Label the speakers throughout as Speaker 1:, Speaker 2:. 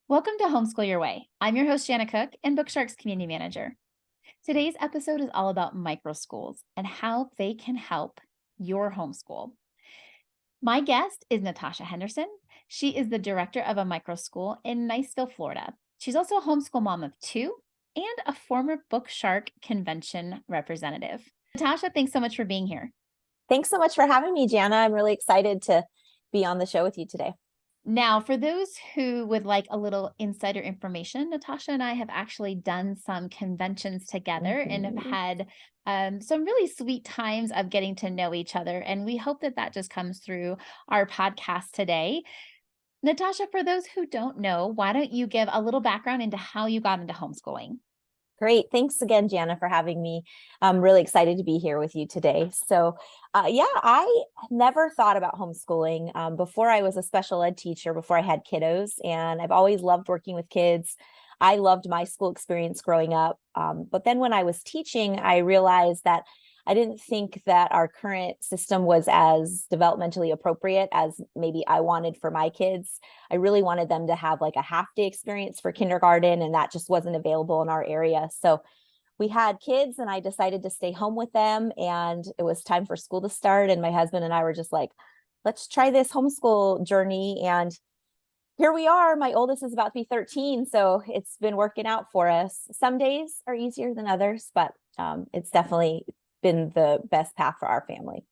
Speaker 1: Welcome to Homeschool Your Way. I'm your host, Janna Cook, and Bookshark's community manager. Today's episode is all about microschools and how they can help your homeschool. My guest is Natasha Henderson. She is the director of a microschool in Niceville, Florida. She's also a homeschool mom of two and a former Bookshark convention representative. Natasha, thanks so much for being here.
Speaker 2: Thanks so much for having me, Janna. I'm really excited to be on the show with you today.
Speaker 1: Now, for those who would like a little insider information, Natasha and I have actually done some conventions together and have had some really sweet times of getting to know each other. And we hope that that just comes through our podcast today. Natasha, for those who don't know, why don't you give a little background into how you got into homeschooling?
Speaker 2: Great. Thanks again, Janna, for having me. I'm really excited to be here with you today. I never thought about homeschooling before I was a special ed teacher, before I had kiddos, and I've always loved working with kids. I loved my school experience growing up. But then when I was teaching, I realized that I didn't think that our current system was as developmentally appropriate as maybe I wanted for my kids. I really wanted them to have like a half day experience for kindergarten, and that just wasn't available in our area. So we had kids and I decided to stay home with them, and it was time for school to start. And my husband and I were just like, let's try this homeschool journey. And here we are. My oldest is about to be 13. So it's been working out for us. Some days are easier than others, but it's definitely been the best path for our family.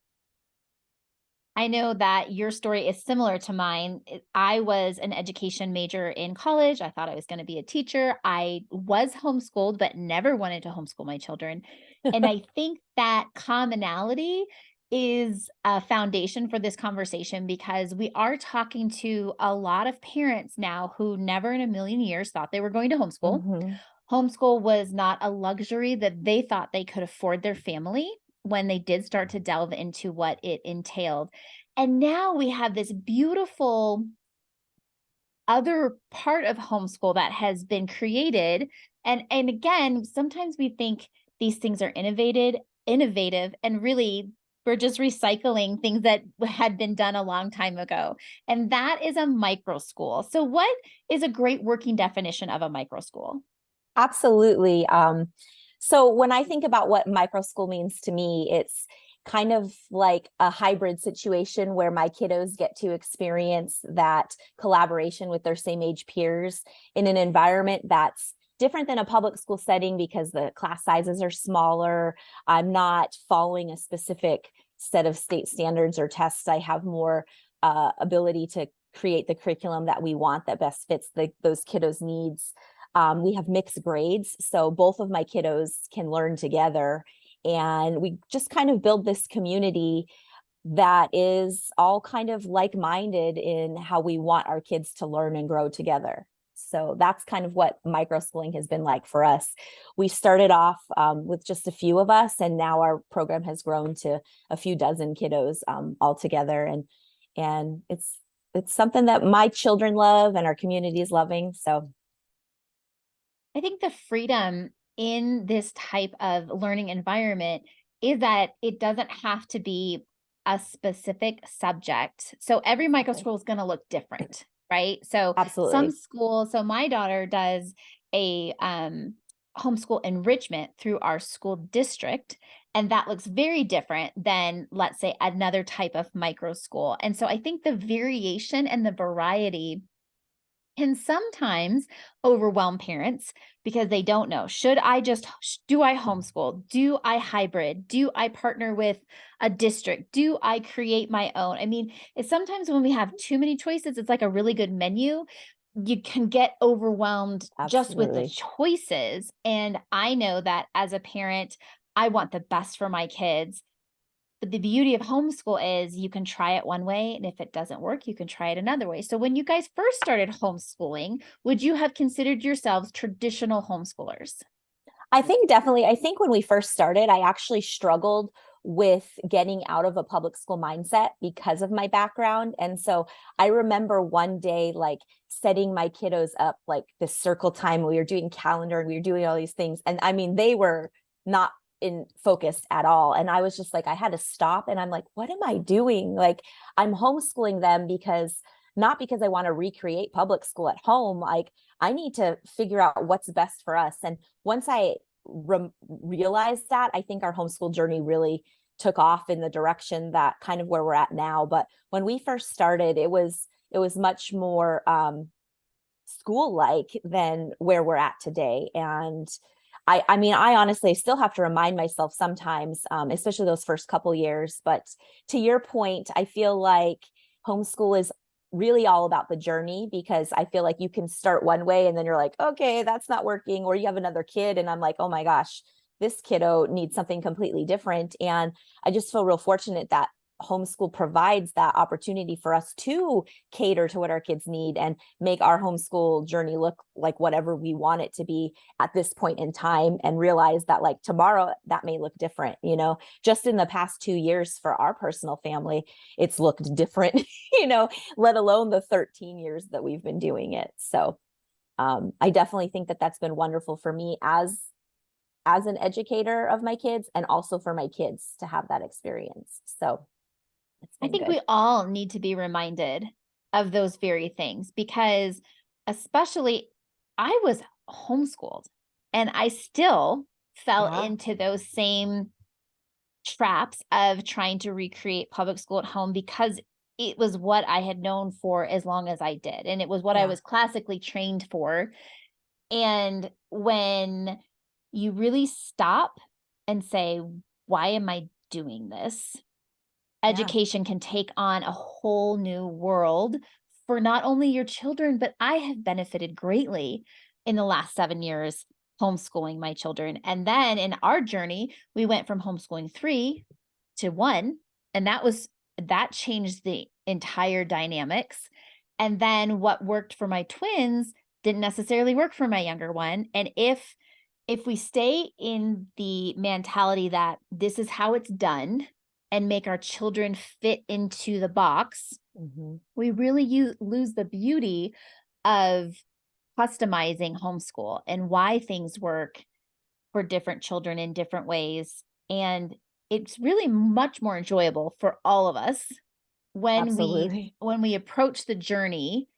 Speaker 1: I know that your story is similar to mine. I was an education major in college. I thought I was going to be a teacher. I was homeschooled, but never wanted to homeschool my children. And I think that commonality is a foundation for this conversation because we are talking to a lot of parents now who never in a million years thought they were going to homeschool.
Speaker 2: Mm-hmm.
Speaker 1: Homeschool was not a luxury that they thought they could afford their family when they did start to delve into what it entailed. And now we have this beautiful other part of homeschool that has been created. And again, sometimes we think these things are innovative, and really we're just recycling things that had been done a long time ago. And that is a microschool. So what is a great working definition of a microschool?
Speaker 2: Absolutely. So when I think about what microschool means to me, it's kind of like a hybrid situation where my kiddos get to experience that collaboration with their same age peers in an environment that's different than a public school setting because the class sizes are smaller. I'm not following a specific set of state standards or tests. I have more ability to create the curriculum that we want that best fits those kiddos' needs. We have mixed grades, so both of my kiddos can learn together. And we just kind of build this community that is all kind of like-minded in how we want our kids to learn and grow together. So that's kind of what microschooling has been like for us. We started off with just a few of us, and now our program has grown to a few dozen kiddos all together. And it's something that my children love and our community is loving. So
Speaker 1: I think the freedom in this type of learning environment is that it doesn't have to be a specific subject. So every microschool is going to look different, right? So some
Speaker 2: absolutely.
Speaker 1: schools, so my daughter does a homeschool enrichment through our school district, and that looks very different than, let's say, another type of microschool. And so I think the variation and the variety can sometimes overwhelm parents because they don't know, do I homeschool? Do I hybrid? Do I partner with a district? Do I create my own? I mean, it's sometimes when we have too many choices, it's like a really good menu. You can get overwhelmed just with the
Speaker 2: Absolutely.
Speaker 1: choices. And I know that as a parent, I want the best for my kids. But the beauty of homeschool is you can try it one way, and if it doesn't work, you can try it another way. So when you guys first started homeschooling, would you have considered yourselves traditional homeschoolers?
Speaker 2: I think definitely. I think when we first started, I actually struggled with getting out of a public school mindset because of my background. And so I remember one day, like setting my kiddos up like this circle time. We were doing calendar and we were doing all these things. And I mean, they were not in focused at all. And I was just like, I had to stop. And I'm like, what am I doing? Like, I'm homeschooling them because not because I want to recreate public school at home. Like, I need to figure out what's best for us. And once I realized that, I think our homeschool journey really took off in the direction that kind of where we're at now. But when we first started, it was much more school like than where we're at today. And I mean, I honestly still have to remind myself sometimes, especially those first couple years. But to your point, I feel like homeschool is really all about the journey, because I feel like you can start one way and then you're like, okay, that's not working. Or you have another kid and I'm like, oh my gosh, this kiddo needs something completely different. And I just feel real fortunate that homeschool provides that opportunity for us to cater to what our kids need and make our homeschool journey look like whatever we want it to be at this point in time, and realize that like tomorrow that may look different. Just in the past 2 years for our personal family, it's looked different, let alone the 13 years that we've been doing it. So I definitely think that that's been wonderful for me as an educator of my kids, and also for my kids to have that experience. So it's
Speaker 1: I
Speaker 2: been
Speaker 1: think
Speaker 2: good.
Speaker 1: we all need to be reminded of those very things, because especially I was homeschooled and I still fell
Speaker 2: Yeah.
Speaker 1: into those same traps of trying to recreate public school at home, because it was what I had known for as long as I did. And it was what I
Speaker 2: Yeah.
Speaker 1: was classically trained for. And when you really stop and say, why am I doing this?
Speaker 2: Yeah.
Speaker 1: Education can take on a whole new world for not only your children, but I have benefited greatly in the last 7 years homeschooling my children. And then in our journey, we went from homeschooling 3 to 1, and that changed the entire dynamics. And then what worked for my twins didn't necessarily work for my younger one. And if we stay in the mentality that this is how it's done and make our children fit into the box,
Speaker 2: Mm-hmm.
Speaker 1: we really lose the beauty of customizing homeschool and why things work for different children in different ways. And it's really much more enjoyable for all of us when we
Speaker 2: Absolutely.
Speaker 1: when we approach the journey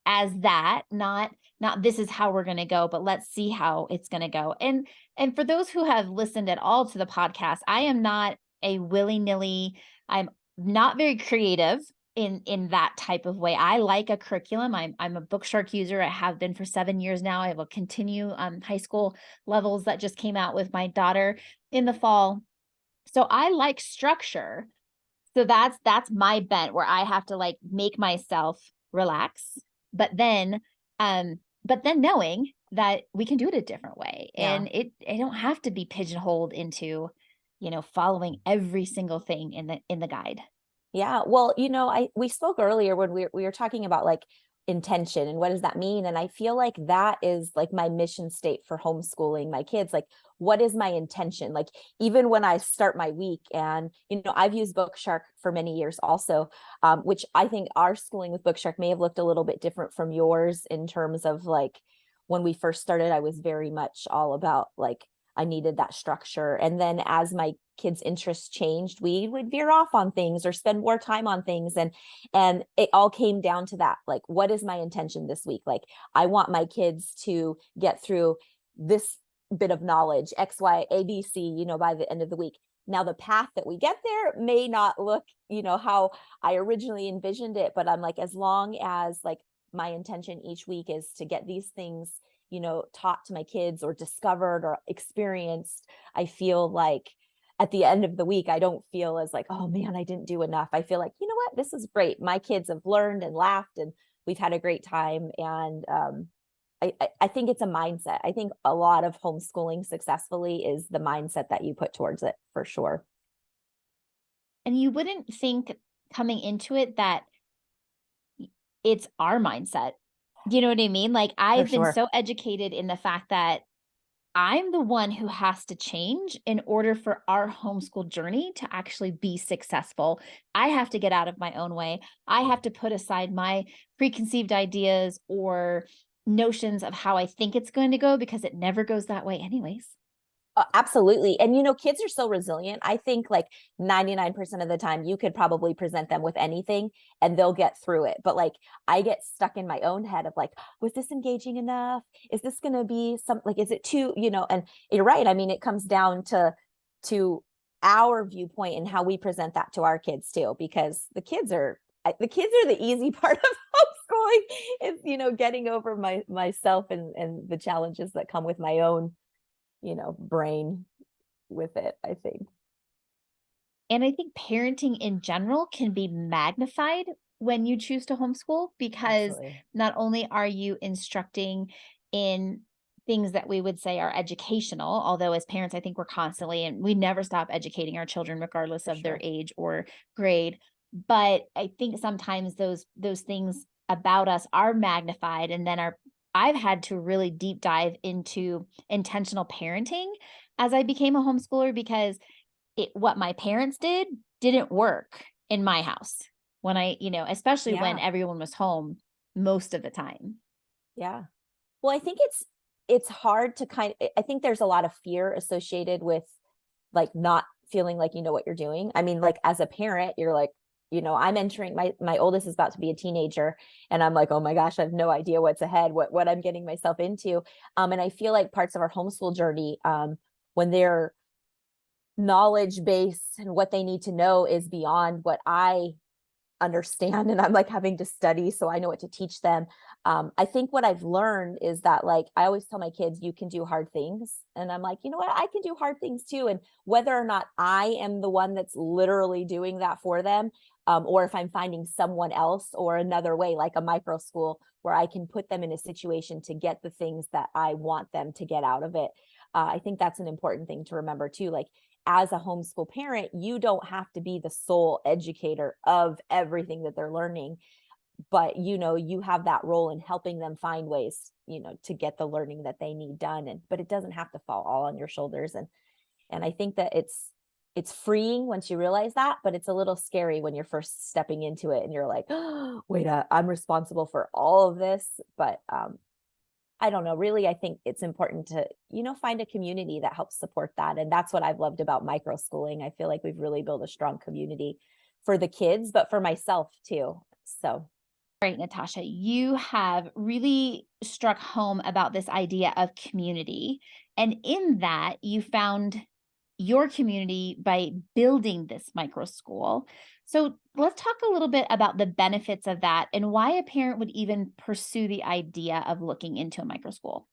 Speaker 1: as that, not this is how we're going to go, but let's see how it's going to go. And for those who have listened at all to the podcast, I am not a willy-nilly, I'm not very creative in that type of way. I like a curriculum. I'm a Bookshark user. I have been for 7 years now. I will continue high school levels that just came out with my daughter in the fall. So I like structure. So that's my bent, where I have to like make myself relax, but then knowing that we can do it a different way,
Speaker 2: Yeah.
Speaker 1: and it don't have to be pigeonholed into, following every single thing in the guide.
Speaker 2: Yeah. Well, we spoke earlier when we were talking about like intention and what does that mean? And I feel like that is like my mission state for homeschooling my kids. Like, what is my intention? Like, even when I start my week, and, I've used Bookshark for many years also, which I think our schooling with Bookshark may have looked a little bit different from yours in terms of like, when we first started, I was very much all about like, I needed that structure. And then as my kids' interests changed, we would veer off on things or spend more time on things. And it all came down to that. Like, what is my intention this week? Like, I want my kids to get through this bit of knowledge, X, Y, A, B, C, by the end of the week. Now, the path that we get there may not look, how I originally envisioned it, but I'm like, as long as like my intention each week is to get these things taught to my kids or discovered or experienced, I feel like at the end of the week, I don't feel as like, oh man, I didn't do enough. I feel like, you know what, this is great. My kids have learned and laughed and we've had a great time. And I think it's a mindset. I think a lot of homeschooling successfully is the mindset that you put towards it, for sure.
Speaker 1: And you wouldn't think coming into it that it's our mindset. You know what I mean? Like,
Speaker 2: For
Speaker 1: I've been
Speaker 2: sure.
Speaker 1: so educated in the fact that I'm the one who has to change in order for our homeschool journey to actually be successful. I have to get out of my own way. I have to put aside my preconceived ideas or notions of how I think it's going to go, because it never goes that way anyways.
Speaker 2: Absolutely. And kids are so resilient. I think like 99% of the time you could probably present them with anything and they'll get through it. But like I get stuck in my own head of like, was this engaging enough? Is this going to be some like, is it too, and you're right. I mean, it comes down to our viewpoint and how we present that to our kids too, because the easy part of homeschooling is, getting over myself and the challenges that come with my own brain with it, I think.
Speaker 1: And I think parenting in general can be magnified when you choose to homeschool, because
Speaker 2: Absolutely.
Speaker 1: not only are you instructing in things that we would say are educational, although as parents, I think we're constantly, and we never stop educating our children regardless
Speaker 2: For
Speaker 1: of their
Speaker 2: sure.
Speaker 1: age or grade. But I think sometimes those things about us are magnified, and then I've had to really deep dive into intentional parenting as I became a homeschooler, because what my parents didn't work in my house when especially when
Speaker 2: Yeah.
Speaker 1: everyone was home most of the time.
Speaker 2: Yeah. Well, I think it's hard to I think there's a lot of fear associated with like not feeling like you know what you're doing. I mean, like as a parent, you're like, I'm entering my oldest is about to be a teenager and I'm like, oh my gosh, I have no idea what's ahead, what I'm getting myself into. And I feel like parts of our homeschool journey, when they're knowledge base and what they need to know is beyond what I understand, and I'm like having to study so I know what to teach them. I think what I've learned is that like I always tell my kids you can do hard things, and I'm like, you know what, I can do hard things too. And whether or not I am the one that's literally doing that for them, or if I'm finding someone else or another way like a micro school where I can put them in a situation to get the things that I want them to get out of it, I think that's an important thing to remember too. Like as a homeschool parent, you don't have to be the sole educator of everything that they're learning, but you have that role in helping them find ways, to get the learning that they need done. And but it doesn't have to fall all on your shoulders. And I think that it's freeing once you realize that, but it's a little scary when you're first stepping into it and you're like, oh, wait, I'm responsible for all of this. But I don't know, really, I think it's important to, find a community that helps support that. And that's what I've loved about microschooling. I feel like we've really built a strong community for the kids, but for myself too. So,
Speaker 1: Right, Natasha, you have really struck home about this idea of community. And in that, you found your community by building this micro school. So let's talk a little bit about the benefits of that and why a parent would even pursue the idea of looking into a micro school.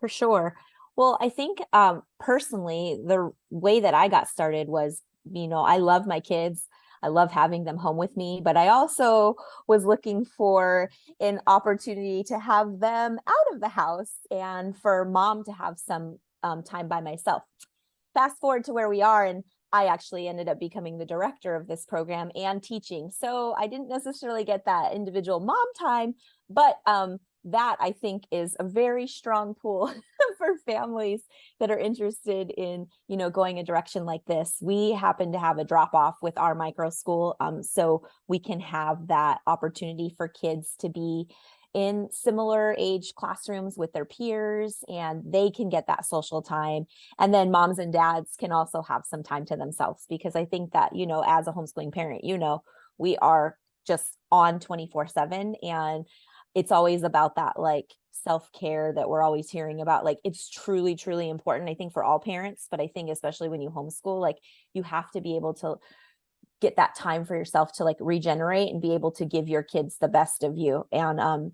Speaker 2: for sure. Well, I think personally, the way that I got started was, I love my kids. I love having them home with me, but I also was looking for an opportunity to have them out of the house and for mom to have some time by myself. Fast forward to where we are, and I actually ended up becoming the director of this program and teaching. So I didn't necessarily get that individual mom time, but that I think is a very strong pool for families that are interested in, going a direction like this. We happen to have a drop off with our micro school, so we can have that opportunity for kids to be in similar age classrooms with their peers, and they can get that social time. And then moms and dads can also have some time to themselves, because I think that, as a homeschooling parent, we are just on 24/7, and it's always about that like self-care that we're always hearing about. Like it's truly, truly important, I think, for all parents, but I think especially when you homeschool, like you have to be able to get that time for yourself to like regenerate and be able to give your kids the best of you. And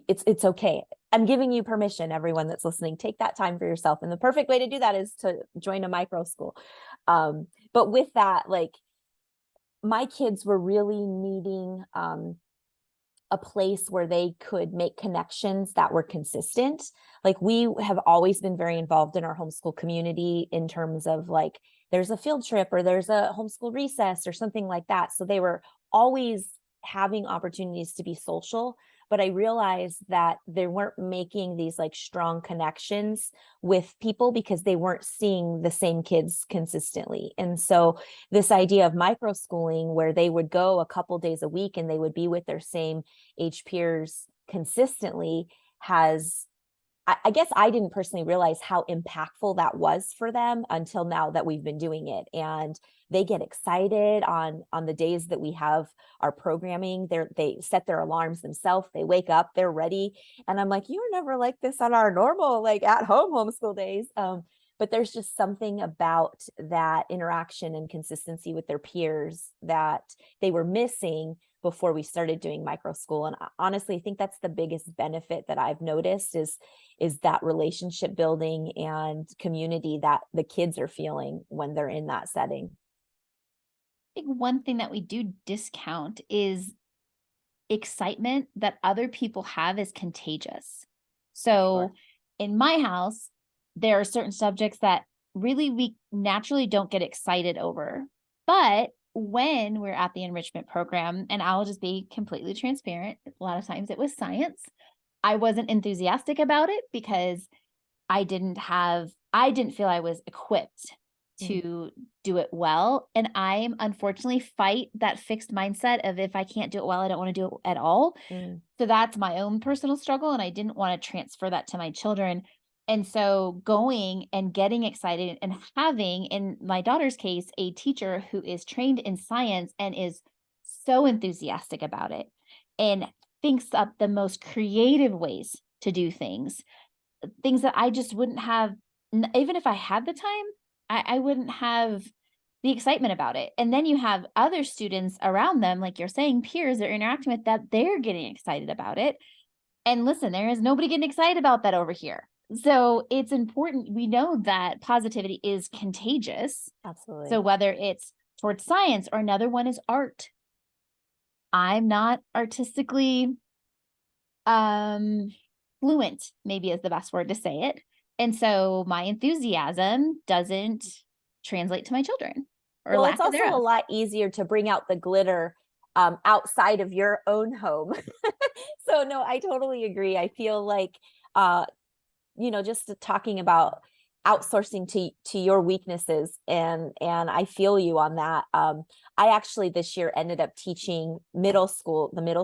Speaker 2: it's okay. I'm giving you permission, everyone that's listening, take that time for yourself. And the perfect way to do that is to join a micro school. But with that, like my kids were really needing a place where they could make connections that were consistent. Like we have always been very involved in our homeschool community in terms of like, there's a field trip or there's a homeschool recess or something like that. So they were always having opportunities to be social, but I realized that they weren't making these like strong connections with people because they weren't seeing the same kids consistently. And so this idea of microschooling, where they would go a couple days a week and they would be with their same age peers consistently, has I guess I didn't personally realize how impactful that was for them until now that we've been doing it. And they get excited on the days that we have our programming. They set their alarms themselves. They wake up, they're ready. And I'm like, you were never like this on our normal, like at home homeschool days. But there's just something about that interaction and consistency with their peers that they were missing before we started doing Microschool. And honestly, I think that's the biggest benefit that I've noticed is that relationship building and community that the kids are feeling when they're in that setting.
Speaker 1: I think one thing that we do discount is excitement that other people have is contagious.
Speaker 2: For sure.
Speaker 1: So in my house, there are certain subjects that really we naturally don't get excited over. But when we're at the enrichment program, and I'll just be completely transparent, a lot of times it was science. I wasn't enthusiastic about it because I didn't feel I was equipped to do it well. And I'm unfortunately fight that fixed mindset of if I can't do it well, I don't want to do it at all.
Speaker 2: Mm.
Speaker 1: So that's my own personal struggle. And I didn't want to transfer that to my children. And so going and getting excited and having, in my daughter's case, a teacher who is trained in science and is so enthusiastic about it and thinks up the most creative ways to do things that I just wouldn't have, even if I had the time, I wouldn't have the excitement about it. And then you have other students around them, like you're saying, peers they're interacting with that they're getting excited about it. And listen, there is nobody getting excited about that over here. So it's important. We know that positivity is contagious.
Speaker 2: Absolutely.
Speaker 1: So whether it's towards science or another one is art. I'm not artistically fluent, maybe is the best word to say it. And so my enthusiasm doesn't translate to my children or
Speaker 2: Well, it's
Speaker 1: lack
Speaker 2: also a
Speaker 1: thereof.
Speaker 2: lot easier to bring out the glitter outside of your own home. So no, I totally agree. I feel like uh, just talking about outsourcing to your weaknesses, and I feel you on that. I actually this year ended up teaching the middle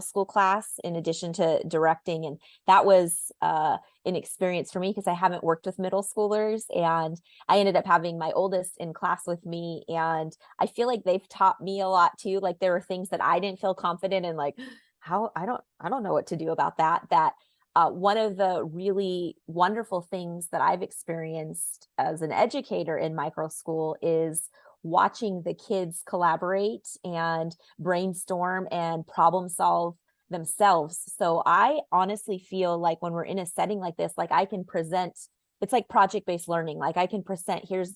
Speaker 2: school class in addition to directing, and that was an experience for me because I haven't worked with middle schoolers, and I ended up having my oldest in class with me, and I feel like they've taught me a lot too. Like there were things that I didn't feel confident in, like how I don't know what to do about that. One of the really wonderful things that I've experienced as an educator in Microschool is watching the kids collaborate and brainstorm and problem solve themselves. So I honestly feel like when we're in a setting like this, like I can present, it's like project-based learning. Like I can present, here's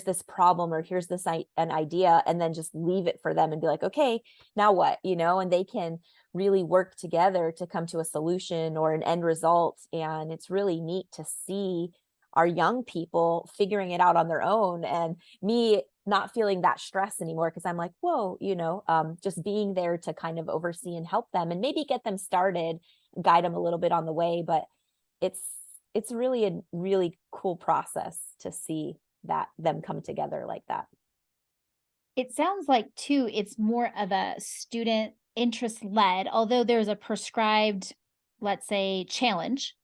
Speaker 2: this problem, or here's an idea, and then just leave it for them and be like, okay, now what, and they can really work together to come to a solution or an end result. And it's really neat to see our young people figuring it out on their own, and me not feeling that stress anymore because I'm like, whoa, just being there to kind of oversee and help them and maybe get them started, guide them a little bit on the way. But it's really a really cool process to see that them come together like that.
Speaker 1: It sounds like too, it's more of a student interest led, although there's a prescribed, let's say, challenge.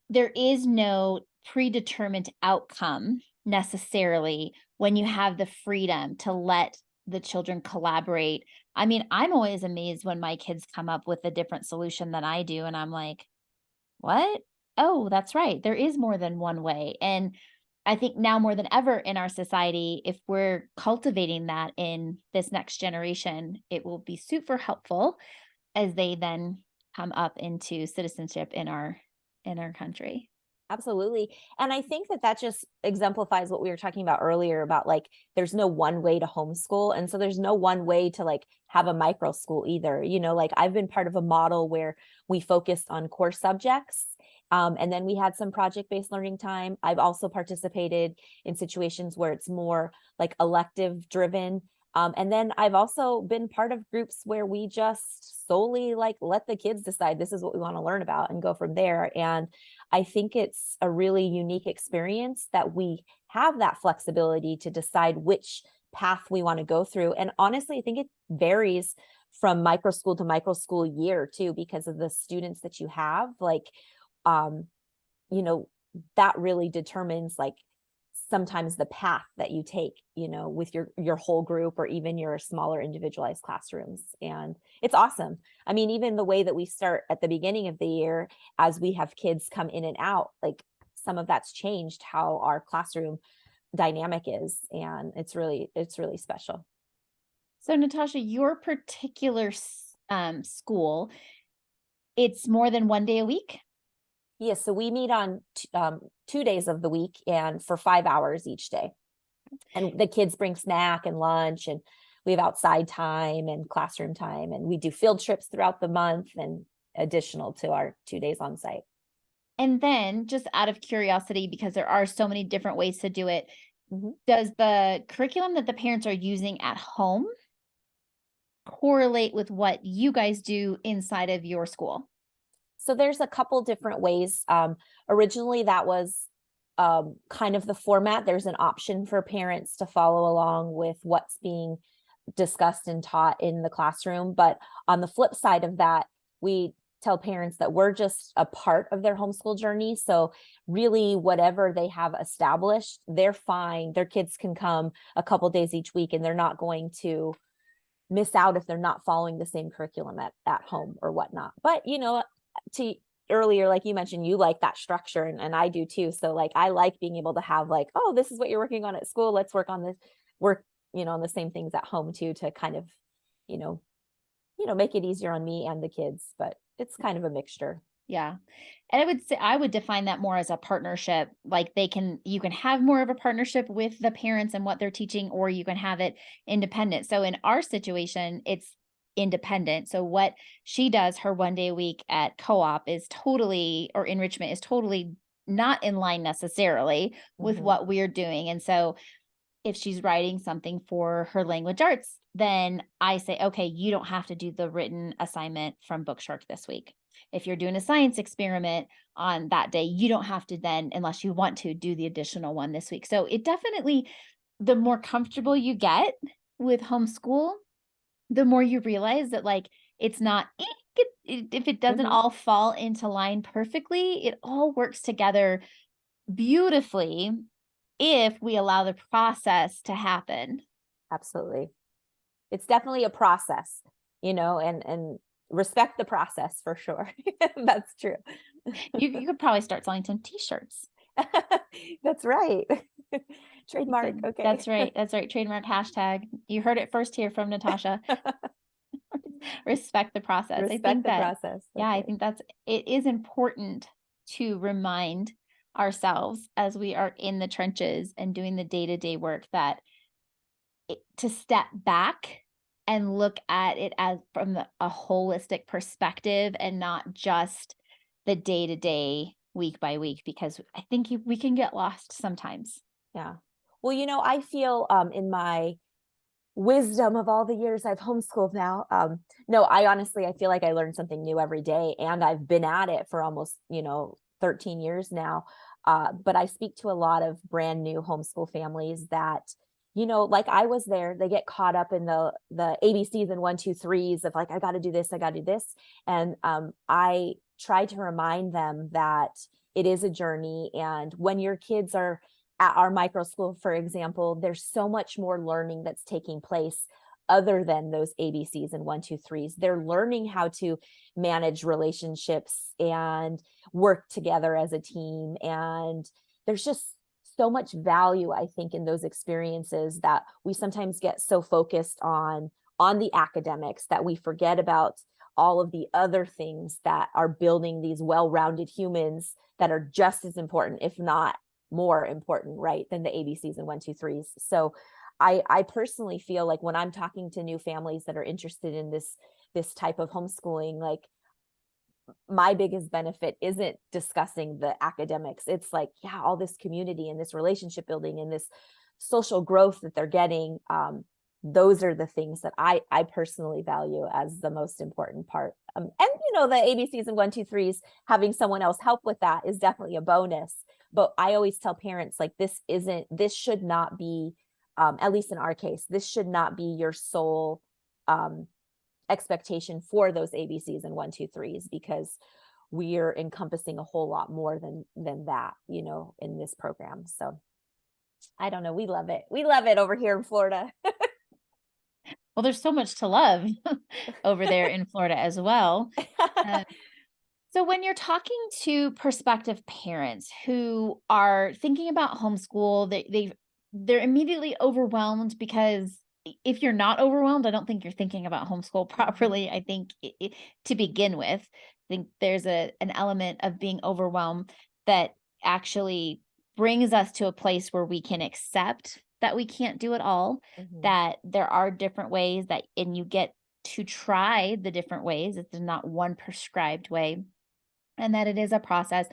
Speaker 1: There is no predetermined outcome necessarily when you have the freedom to let the children collaborate. I mean, I'm always amazed when my kids come up with a different solution than I do. And I'm like, what? Oh, that's right. There is more than one way. And I think now more than ever in our society, if we're cultivating that in this next generation, it will be super helpful as they then come up into citizenship in our country.
Speaker 2: Absolutely. And I think that just exemplifies what we were talking about earlier about like there's no one way to homeschool. And so there's no one way to like have a micro school either. Like I've been part of a model where we focused on core subjects. And then we had some project-based learning time. I've also participated in situations where it's more like elective driven. And then I've also been part of groups where we just solely like let the kids decide this is what we want to learn about and go from there. And I think it's a really unique experience that we have that flexibility to decide which path we want to go through. And honestly, I think it varies from microschool to microschool year too, because of the students that you have. Like, that really determines like sometimes the path that you take, with your whole group or even your smaller individualized classrooms. And it's awesome. I mean, even the way that we start at the beginning of the year, as we have kids come in and out, like some of that's changed how our classroom dynamic is. And it's really special.
Speaker 1: So Natasha, your particular school, it's more than one day a week?
Speaker 2: Yes. So we meet on 2 days of the week and for 5 hours each day. And the kids bring snack and lunch, and we have outside time and classroom time, and we do field trips throughout the month and additional to our 2 days on site.
Speaker 1: And then just out of curiosity, because there are so many different ways to do it,
Speaker 2: Mm-hmm.
Speaker 1: does the curriculum that the parents are using at home correlate with what you guys do inside of your school?
Speaker 2: So there's a couple different ways. Originally, that was kind of the format. There's an option for parents to follow along with what's being discussed and taught in the classroom. But on the flip side of that, we tell parents that we're just a part of their homeschool journey. So really, whatever they have established, they're fine. Their kids can come a couple days each week, and they're not going to miss out if they're not following the same curriculum at home or whatnot. But to earlier, like you mentioned, you like that structure, and I do too. So like I like being able to have like, oh, this is what you're working on at school. Let's work on this, work, on the same things at home too, to kind of, you know, make it easier on me and the kids. But it's kind of a mixture.
Speaker 1: Yeah. And I would say I would define that more as a partnership. Like you can have more of a partnership with the parents and what they're teaching, or you can have it independent. So in our situation, it's independent. So what she does her one day a week at co-op is totally, or enrichment is totally not in line necessarily with
Speaker 2: Mhm.
Speaker 1: what we're doing. And so if she's writing something for her language arts, then I say, okay, you don't have to do the written assignment from Bookshark this week. If you're doing a science experiment on that day, you don't have to then, unless you want to, do the additional one this week. So it definitely, the more comfortable you get with homeschool, the more you realize that like it's not, if it doesn't
Speaker 2: Mhm.
Speaker 1: all fall into line perfectly, it all works together beautifully if we allow the process to happen.
Speaker 2: Absolutely. It's definitely a process, and respect the process for sure. That's true.
Speaker 1: You could probably start selling some t-shirts.
Speaker 2: That's right. Trademark.
Speaker 1: That's
Speaker 2: Okay.
Speaker 1: right. That's right. Trademark hashtag. You heard it first here from Natasha. Respect the process. I
Speaker 2: Respect
Speaker 1: think
Speaker 2: the
Speaker 1: that,
Speaker 2: process.
Speaker 1: yeah, I
Speaker 2: Okay.
Speaker 1: think it is important to remind ourselves as we are in the trenches and doing the day-to-day work that to step back and look at it as from a holistic perspective and not just the day to day, week by week, because I think we can get lost sometimes.
Speaker 2: Yeah. Well, I feel in my wisdom of all the years I've homeschooled now, no, I feel like I learn something new every day, and I've been at it for almost, 13 years now. But I speak to a lot of brand new homeschool families that, like I was there, they get caught up in the ABCs and 1, 2, 3s of like, I got to do this, I got to do this. And I try to remind them that it is a journey. And when your kids are at our micro school, for example, there's so much more learning that's taking place other than those ABCs and 1, 2, 3s. They're learning how to manage relationships and work together as a team. And there's just so much value, I think, in those experiences that we sometimes get so focused on the academics that we forget about all of the other things that are building these well-rounded humans that are just as important, if not more important, right, than the ABCs and 1, 2, 3s. So I personally feel like when I'm talking to new families that are interested in this type of homeschooling, like my biggest benefit isn't discussing the academics. It's like, yeah, all this community and this relationship building and this social growth that they're getting. Those are the things that I personally value as the most important part. And the ABCs and 1, 2, 3s, having someone else help with that is definitely a bonus. But I always tell parents, like, this should not be, at least in our case, this should not be your sole expectation for those ABCs and 1, 2, 3s, because we're encompassing a whole lot more than that, in this program. So I don't know. We love it. We love it over here in Florida.
Speaker 1: Well, there's so much to love over there in Florida as well. Uh, so when you're talking to prospective parents who are thinking about homeschool, they're immediately overwhelmed because if you're not overwhelmed, I don't think you're thinking about homeschool
Speaker 2: Mhm.
Speaker 1: properly. I think to begin with, I think there's an element of being overwhelmed that actually brings us to a place where we can accept that we can't do it all,
Speaker 2: Mhm.
Speaker 1: that there are different ways that, and you get to try the different ways. It's not one prescribed way, and that it is a process.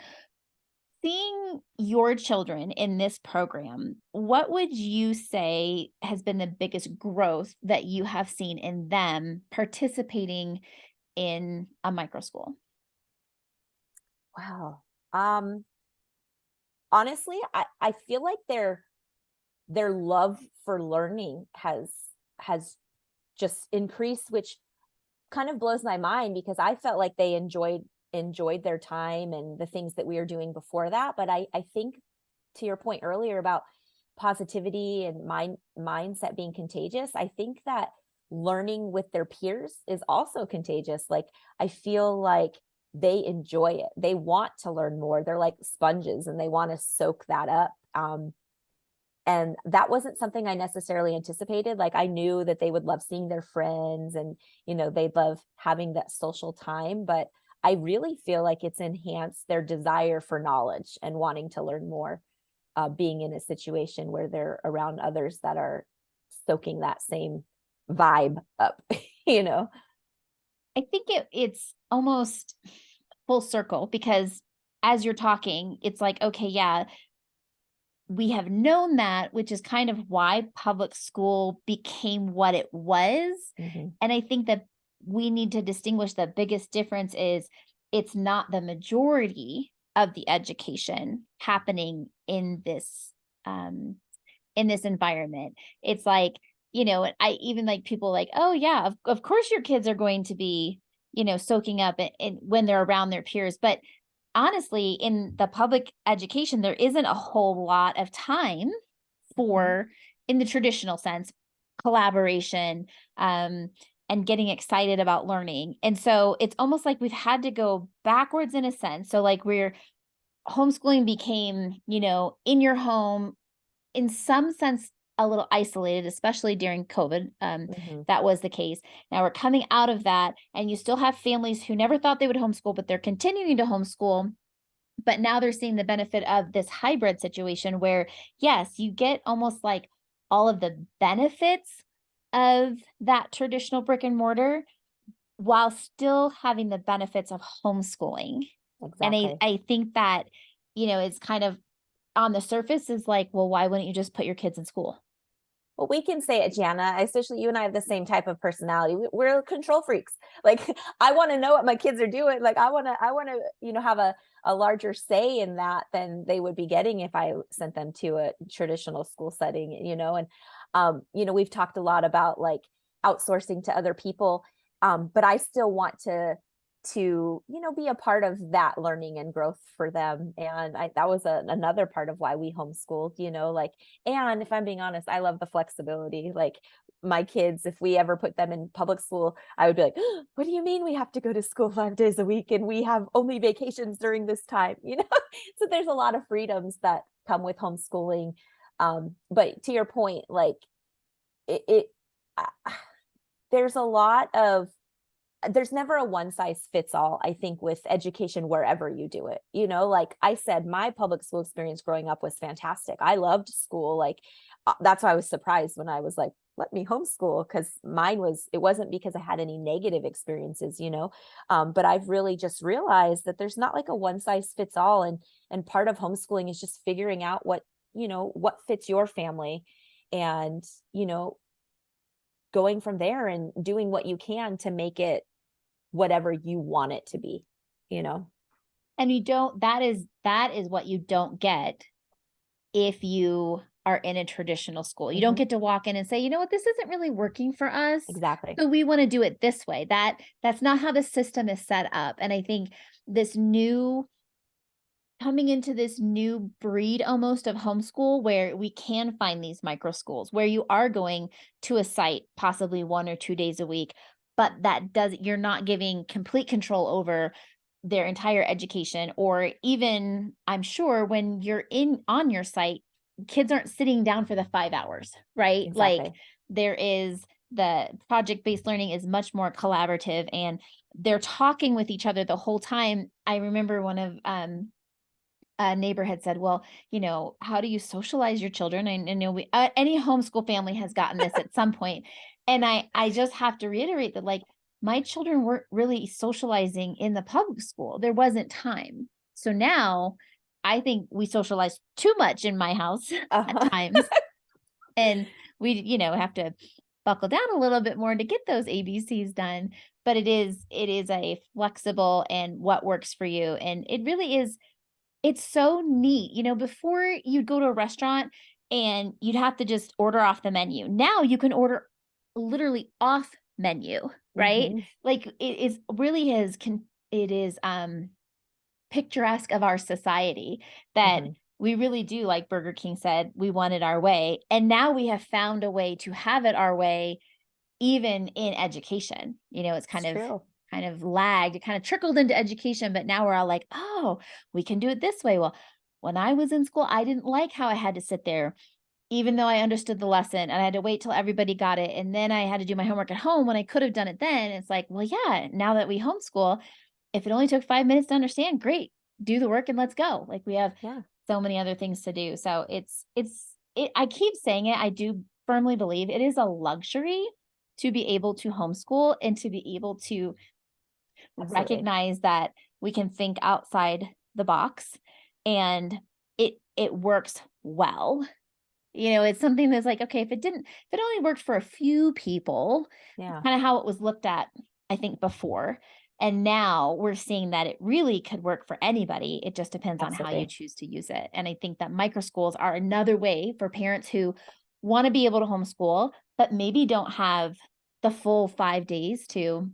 Speaker 1: Seeing your children in this program, what would you say has been the biggest growth that you have seen in them participating in a micro school?
Speaker 2: Wow. Um, Honestly, I feel like their love for learning has just increased, which kind of blows my mind because I felt like they enjoyed their time and the things that we were doing before that. But I think, to your point earlier about positivity and mindset being contagious, I think that learning with their peers is also contagious. Like, I feel like they enjoy it. They want to learn more. They're like sponges and they want to soak that up. And that wasn't something I necessarily anticipated. Like, I knew that they would love seeing their friends and, they'd love having that social time, but I really feel like it's enhanced their desire for knowledge and wanting to learn more, being in a situation where they're around others that are soaking that same vibe up, you know?
Speaker 1: I think it's almost full circle because as you're talking, it's like, okay, yeah, we have known that, which is kind of why public school became what it was.
Speaker 2: Mhm.
Speaker 1: And I think that we need to distinguish the biggest difference is it's not the majority of the education happening in this environment. It's like, I even like people like, oh yeah, of course your kids are going to be, soaking up and when they're around their peers. But honestly, in the public education, there isn't a whole lot of time
Speaker 2: Mhm.
Speaker 1: for, in the traditional sense, collaboration, um, and getting excited about learning. And so it's almost like we've had to go backwards in a sense. So like we're homeschooling became, in your home in some sense a little isolated, especially during COVID.
Speaker 2: Mhm.
Speaker 1: That was the case. Now we're coming out of that, and you still have families who never thought they would homeschool, but they're continuing to homeschool. But now they're seeing the benefit of this hybrid situation where, yes, you get almost like all of the benefits of that traditional brick and mortar while still having the benefits of homeschooling. And
Speaker 2: Exactly.
Speaker 1: I think that, it's kind of on the surface is like, well, why wouldn't you just put your kids in school?
Speaker 2: Well, we can say it, Janna, especially you and I have the same type of personality. We're control freaks. Like, I want to know what my kids are doing. Like, I want to, have a larger say in that than they would be getting if I sent them to a traditional school setting, and, we've talked a lot about like outsourcing to other people. But I still want to be a part of that learning and growth for them. And that was another part of why we homeschooled, like, and if I'm being honest, I love the flexibility. Like, my kids, if we ever put them in public school, I would be like, what do you mean we have to go to school 5 days a week and we have only vacations during this time? So there's a lot of freedoms that come with homeschooling. But to your point, like, it uh, there's a lot of there's never a one size fits all, I think, with education wherever you do it. Like I said, my public school experience growing up was fantastic. I loved school. Like, that's why I was surprised when I was like, let me homeschool, because it wasn't because I had any negative experiences, but I've really just realized that there's not like a one size fits all. And part of homeschooling is just figuring out what fits your family, and, you know, going from there and doing what you can to make it whatever you want it to be, you know?
Speaker 1: And you don't, that is what you don't get if you are in a traditional school. You don't
Speaker 2: Mhm.
Speaker 1: get to walk in and say, you know what, this isn't really working for us.
Speaker 2: Exactly.
Speaker 1: So we want to do it this way. That's not how the system is set up. And I think this new coming into this new breed almost of homeschool where we can find these micro schools where you are going to a site possibly 1 or 2 days a week, but that does you're not giving complete control over their entire education. Or even, I'm sure when you're in on your site, kids aren't sitting down for the 5 hours, right? Like,
Speaker 2: Exactly.
Speaker 1: there is the project-based learning is much more collaborative, and they're talking with each other the whole time. I remember one of a neighbor had said, "Well, how do you socialize your children?" And any homeschool family has gotten this at some point. And I just have to reiterate that, like, my children weren't really socializing in the public school. There wasn't time. So now I think we socialize too much in my house at
Speaker 2: Uh-huh.
Speaker 1: times, and we, have to buckle down a little bit more to get those ABCs done. But it is a flexible and what works for you, and it really is it's so neat. Before you'd go to a restaurant and you'd have to just order off the menu. Now you can order literally off menu, right?
Speaker 2: Mhm.
Speaker 1: Like, it is picturesque of our society that
Speaker 2: Mhm.
Speaker 1: we really do, like Burger King said, we want it our way. And now we have found a way to have it our way even in education. It's
Speaker 2: It's true.
Speaker 1: kind of lagged, it kind of trickled into education, but now we're all like, "Oh, we can do it this way." Well, when I was in school, I didn't like how I had to sit there, even though I understood the lesson, and I had to wait till everybody got it, and then I had to do my homework at home when I could have done it then. It's like, well, yeah, now that we homeschool, if it only took 5 minutes to understand, great, do the work and let's go. Like, we have
Speaker 2: Yeah,
Speaker 1: so many other things to do. So I keep saying it. I do firmly believe it is a luxury to be able to homeschool and to be able to
Speaker 2: absolutely.
Speaker 1: recognize that we can think outside the box, and it works well. It's something that's like, okay, if it only worked for a few people,
Speaker 2: Yeah,
Speaker 1: kind of how it was looked at, I think, before. And now we're seeing that it really could work for anybody. It just depends on how you
Speaker 2: absolutely.
Speaker 1: choose to use it. And I think that microschools are another way for parents who want to be able to homeschool, but maybe don't have the full 5 days to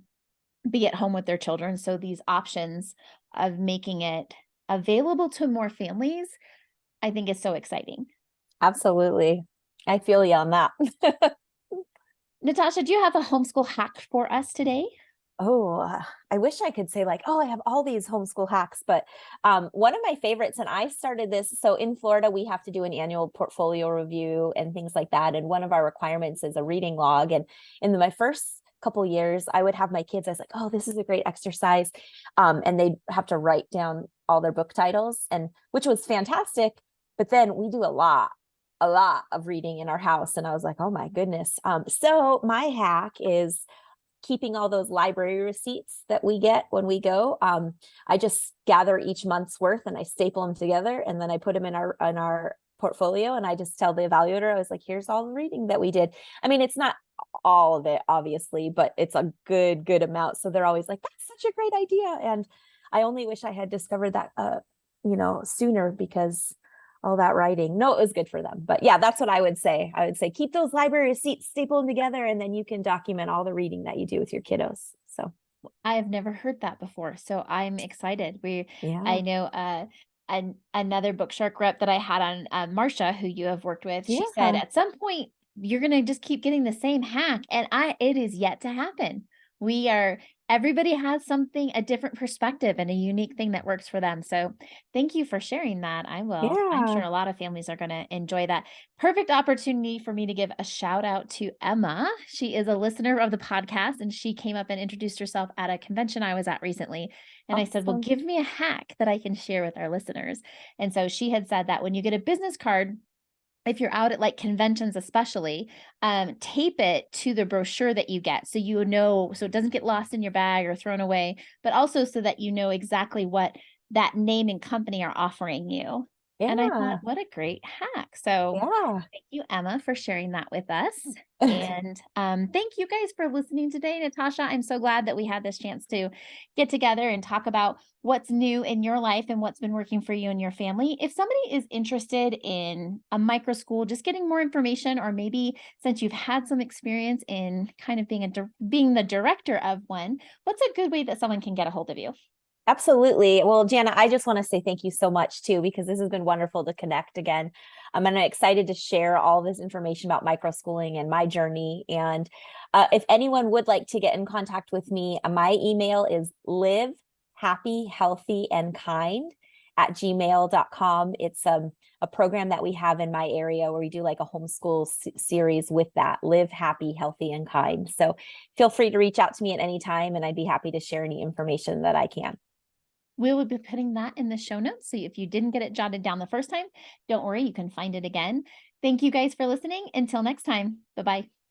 Speaker 1: be at home with their children. So these options of making it available to more families, I think, is so exciting.
Speaker 2: Absolutely. I feel you on that.
Speaker 1: Natasha, do you have a homeschool hack for us today?
Speaker 2: Oh, I wish I could say like, oh, I have all these homeschool hacks, but one of my favorites, and I started this. So in Florida, we have to do an annual portfolio review and things like that. And one of our requirements is a reading log. And in my first couple years, I would have my kids, I was like, oh, this is a great exercise. And they'd have to write down all their book titles, and which was fantastic. But then we do a lot of reading in our house. And I was like, oh my goodness. So my hack is keeping all those library receipts that we get when we go. I just gather each month's worth and I staple them together, and then I put them in our portfolio, and I just tell the evaluator, I was like, here's all the reading that we did. I mean, it's not all of it, obviously, but it's a good amount. So they're always like, that's such a great idea. And I only wish I had discovered that sooner, because all that writing. No, it was good for them. But yeah, that's what I would say. I would say keep those library receipts, staple them together, and then you can document all the reading that you do with your kiddos. So
Speaker 1: I have never heard that before, so I'm excited.
Speaker 2: yeah.
Speaker 1: I know, another Book Shark rep that I had on, Marsha, who you have worked with. She said,
Speaker 2: Yeah.
Speaker 1: at some point, you're gonna just keep getting the same hack, and it is yet to happen. We are Everybody has something, a different perspective and a unique thing that works for them. So thank you for sharing that. I'm sure
Speaker 2: Yeah.
Speaker 1: a lot of families are gonna enjoy that. Perfect opportunity for me to give a shout out to Emma. She is a listener of the podcast, and she came up and introduced herself at a convention I was at recently. And I said, well,
Speaker 2: Awesome.
Speaker 1: give me a hack that I can share with our listeners. And so she had said that when you get a business card, if you're out at like conventions, especially, tape it to the brochure that you get. So it doesn't get lost in your bag or thrown away, but also so that you know exactly what that name and company are offering you. And I thought,
Speaker 2: Yeah.
Speaker 1: what a great hack. So
Speaker 2: Yeah.
Speaker 1: thank you, Emma, for sharing that with us. And thank you guys for listening today. Natasha, I'm so glad that we had this chance to get together and talk about what's new in your life and what's been working for you and your family. If somebody is interested in a micro school, just getting more information, or maybe since you've had some experience in kind of being the director of one, what's a good way that someone can get a hold of you?
Speaker 2: Absolutely. Well, Janna, I just want to say thank you so much too, because this has been wonderful to connect again. And I'm excited to share all this information about microschooling and my journey. And if anyone would like to get in contact with me, my email is livehappyhealthyandkind@gmail.com. It's a program that we have in my area where we do like a homeschool series with that, Live Happy, Healthy, and Kind. So feel free to reach out to me at any time, and I'd be happy to share any information that I can.
Speaker 1: We will be putting that in the show notes. So if you didn't get it jotted down the first time, don't worry, you can find it again. Thank you guys for listening. Until next time, bye bye.